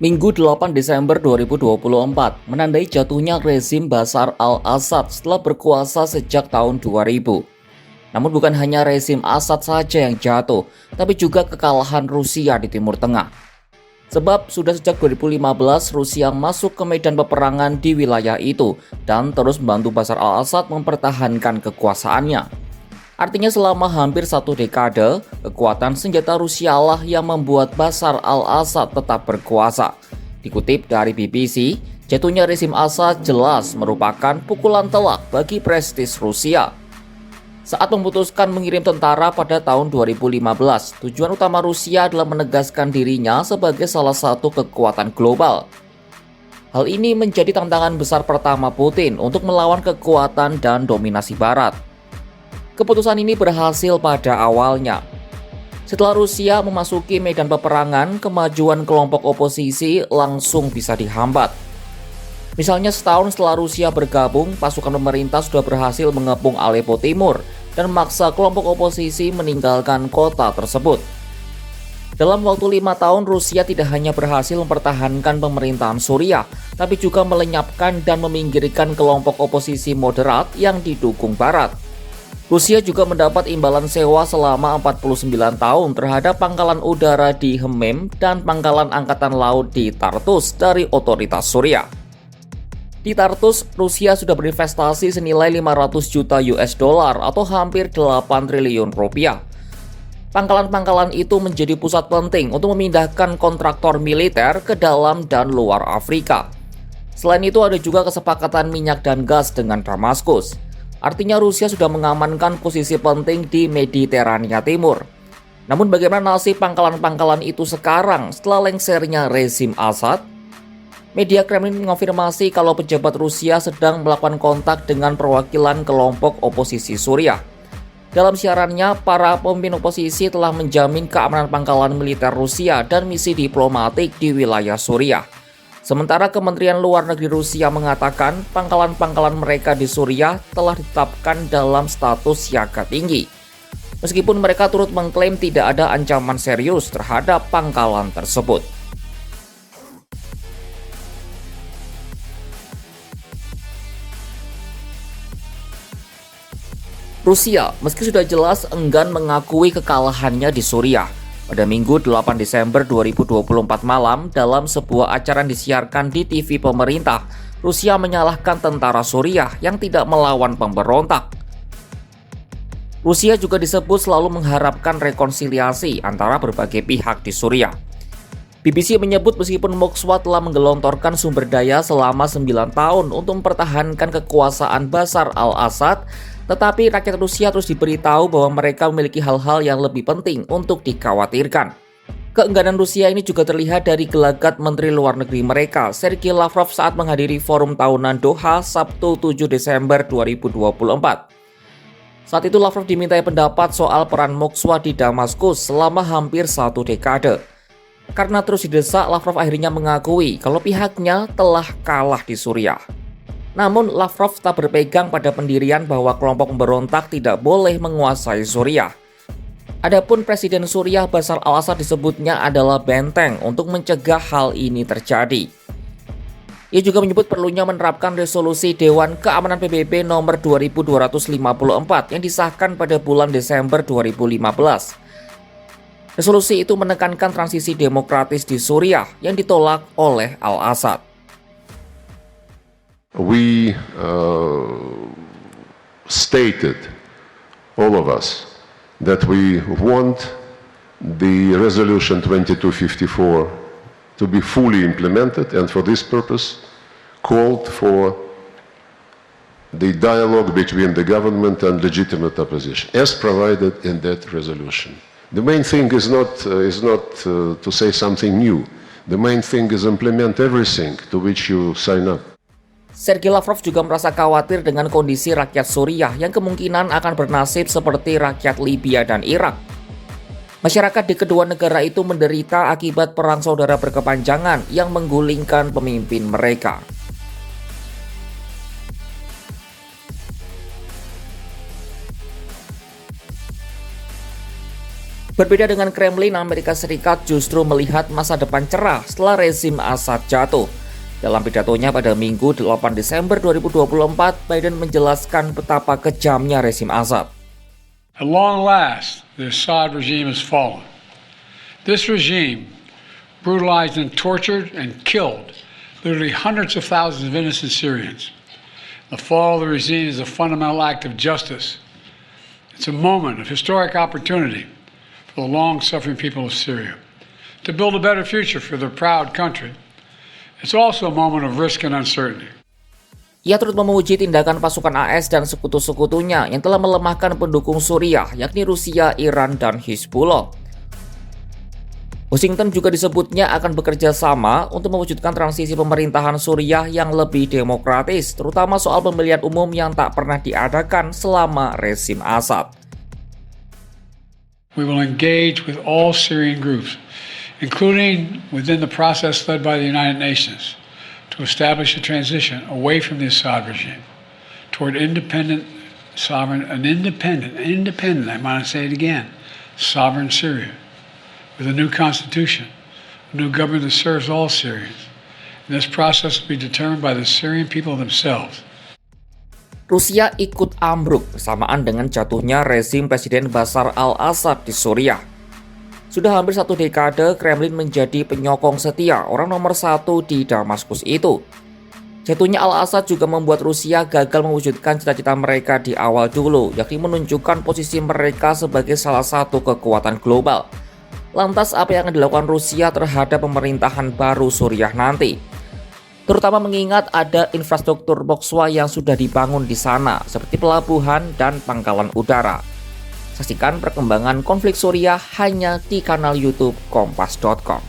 Minggu 8 Desember 2024 menandai jatuhnya rezim Bashar al-Assad setelah berkuasa sejak tahun 2000. Namun bukan hanya rezim Assad saja yang jatuh, tapi juga kekalahan Rusia di Timur Tengah. Sebab sudah sejak 2015 Rusia masuk ke medan peperangan di wilayah itu dan terus membantu Bashar al-Assad mempertahankan kekuasaannya. Artinya selama hampir satu dekade, kekuatan senjata Rusia lah yang membuat Bashar al-Assad tetap berkuasa. Dikutip dari BBC, jatuhnya rezim Assad jelas merupakan pukulan telak bagi prestis Rusia. Saat memutuskan mengirim tentara pada tahun 2015, tujuan utama Rusia adalah menegaskan dirinya sebagai salah satu kekuatan global. Hal ini menjadi tantangan besar pertama Putin untuk melawan kekuatan dan dominasi Barat. Keputusan ini berhasil pada awalnya. Setelah Rusia memasuki medan peperangan, kemajuan kelompok oposisi langsung bisa dihambat. Misalnya setahun setelah Rusia bergabung, pasukan pemerintah sudah berhasil mengepung Aleppo Timur dan memaksa kelompok oposisi meninggalkan kota tersebut. Dalam waktu 5 tahun, Rusia tidak hanya berhasil mempertahankan pemerintahan Suriah, tapi juga melenyapkan dan meminggirkan kelompok oposisi moderat yang didukung Barat. Rusia juga mendapat imbalan sewa selama 49 tahun terhadap pangkalan udara di Hmeim dan pangkalan angkatan laut di Tartus dari otoritas Suriah. Di Tartus, Rusia sudah berinvestasi senilai 500 juta US dollar atau hampir 8 triliun rupiah. Pangkalan-pangkalan itu menjadi pusat penting untuk memindahkan kontraktor militer ke dalam dan luar Afrika. Selain itu ada juga kesepakatan minyak dan gas dengan Damaskus. Artinya Rusia sudah mengamankan posisi penting di Mediterania Timur. Namun bagaimana nasib pangkalan-pangkalan itu sekarang setelah lengsernya rezim Assad? Media Kremlin mengonfirmasi kalau pejabat Rusia sedang melakukan kontak dengan perwakilan kelompok oposisi Suriah. Dalam siarannya, para pemimpin oposisi telah menjamin keamanan pangkalan militer Rusia dan misi diplomatik di wilayah Suriah. Sementara Kementerian Luar Negeri Rusia mengatakan pangkalan-pangkalan mereka di Suriah telah ditetapkan dalam status siaga tinggi. Meskipun mereka turut mengklaim tidak ada ancaman serius terhadap pangkalan tersebut. Rusia, meski sudah jelas enggan mengakui kekalahannya di Suriah, pada Minggu 8 Desember 2024 malam, dalam sebuah acara yang disiarkan di TV pemerintah, Rusia menyalahkan tentara Suriah yang tidak melawan pemberontak. Rusia juga disebut selalu mengharapkan rekonsiliasi antara berbagai pihak di Suriah. BBC menyebut meskipun Moskwa telah menggelontorkan sumber daya selama 9 tahun untuk mempertahankan kekuasaan Bashar al-Assad, tetapi rakyat Rusia terus diberitahu bahwa mereka memiliki hal-hal yang lebih penting untuk dikhawatirkan. Keengganan Rusia ini juga terlihat dari gelagat Menteri Luar Negeri mereka, Sergei Lavrov, saat menghadiri forum tahunan Doha Sabtu 7 Desember 2024. Saat itu Lavrov dimintai pendapat soal peran Moskwa di Damaskus selama hampir satu dekade. Karena terus didesak, Lavrov akhirnya mengakui kalau pihaknya telah kalah di Suriah. Namun Lavrov tak berpegang pada pendirian bahwa kelompok pemberontak tidak boleh menguasai Suriah. Adapun Presiden Suriah Bashar al-Assad disebutnya adalah benteng untuk mencegah hal ini terjadi. Ia juga menyebut perlunya menerapkan resolusi Dewan Keamanan PBB nomor 2254 yang disahkan pada bulan Desember 2015. Resolusi itu menekankan transisi demokratis di Suriah yang ditolak oleh al-Assad. We stated, all of us, that we want the resolution 2254 to be fully implemented, and for this purpose called for the dialogue between the government and legitimate opposition, as provided in that resolution. The main thing is not to say something new. The main thing is implement everything to which you sign up. Sergei Lavrov juga merasa khawatir dengan kondisi rakyat Suriah yang kemungkinan akan bernasib seperti rakyat Libya dan Irak. Masyarakat di kedua negara itu menderita akibat perang saudara berkepanjangan yang menggulingkan pemimpin mereka. Berbeda dengan Kremlin, Amerika Serikat justru melihat masa depan cerah setelah rezim Assad jatuh. Dalam pidatonya pada Minggu 8 Desember 2024, Biden menjelaskan betapa kejamnya rezim Assad. At long last, the Assad regime has fallen. This regime brutalized and tortured and killed literally hundreds of thousands of innocent Syrians. The fall of the regime is a fundamental act of justice. It's a moment of historic opportunity for the long-suffering people of Syria to build a better future for their proud country. It's also a moment of risk and uncertainty. Ia turut memuji tindakan pasukan AS dan sekutu-sekutunya yang telah melemahkan pendukung Suriah, yakni Rusia, Iran, dan Hizbullah. Washington juga disebutnya akan bekerja sama untuk mewujudkan transisi pemerintahan Suriah yang lebih demokratis, terutama soal pemilihan umum yang tak pernah diadakan selama rezim Assad. We will engage with all Syrian groups, including within the process led by the United Nations, to establish a transition away from the Assad regime toward independent, sovereign, I want to say it again, sovereign Syria, with a new constitution, a new government that serves all Syrians. And this process will be determined by the Syrian people themselves. Rusia ikut ambruk bersamaan dengan jatuhnya rezim Presiden Bashar al-Assad di Suriah. Sudah hampir 1 dekade, Kremlin menjadi penyokong setia orang nomor 1 di Damaskus itu. Jatuhnya al-Assad juga membuat Rusia gagal mewujudkan cita-cita mereka di awal dulu, yakni menunjukkan posisi mereka sebagai salah satu kekuatan global. Lantas apa yang akan dilakukan Rusia terhadap pemerintahan baru Suriah nanti? Terutama mengingat ada infrastruktur bokswa yang sudah dibangun di sana, seperti pelabuhan dan pangkalan udara. Saksikan perkembangan konflik Suriah hanya di kanal YouTube Kompas.com.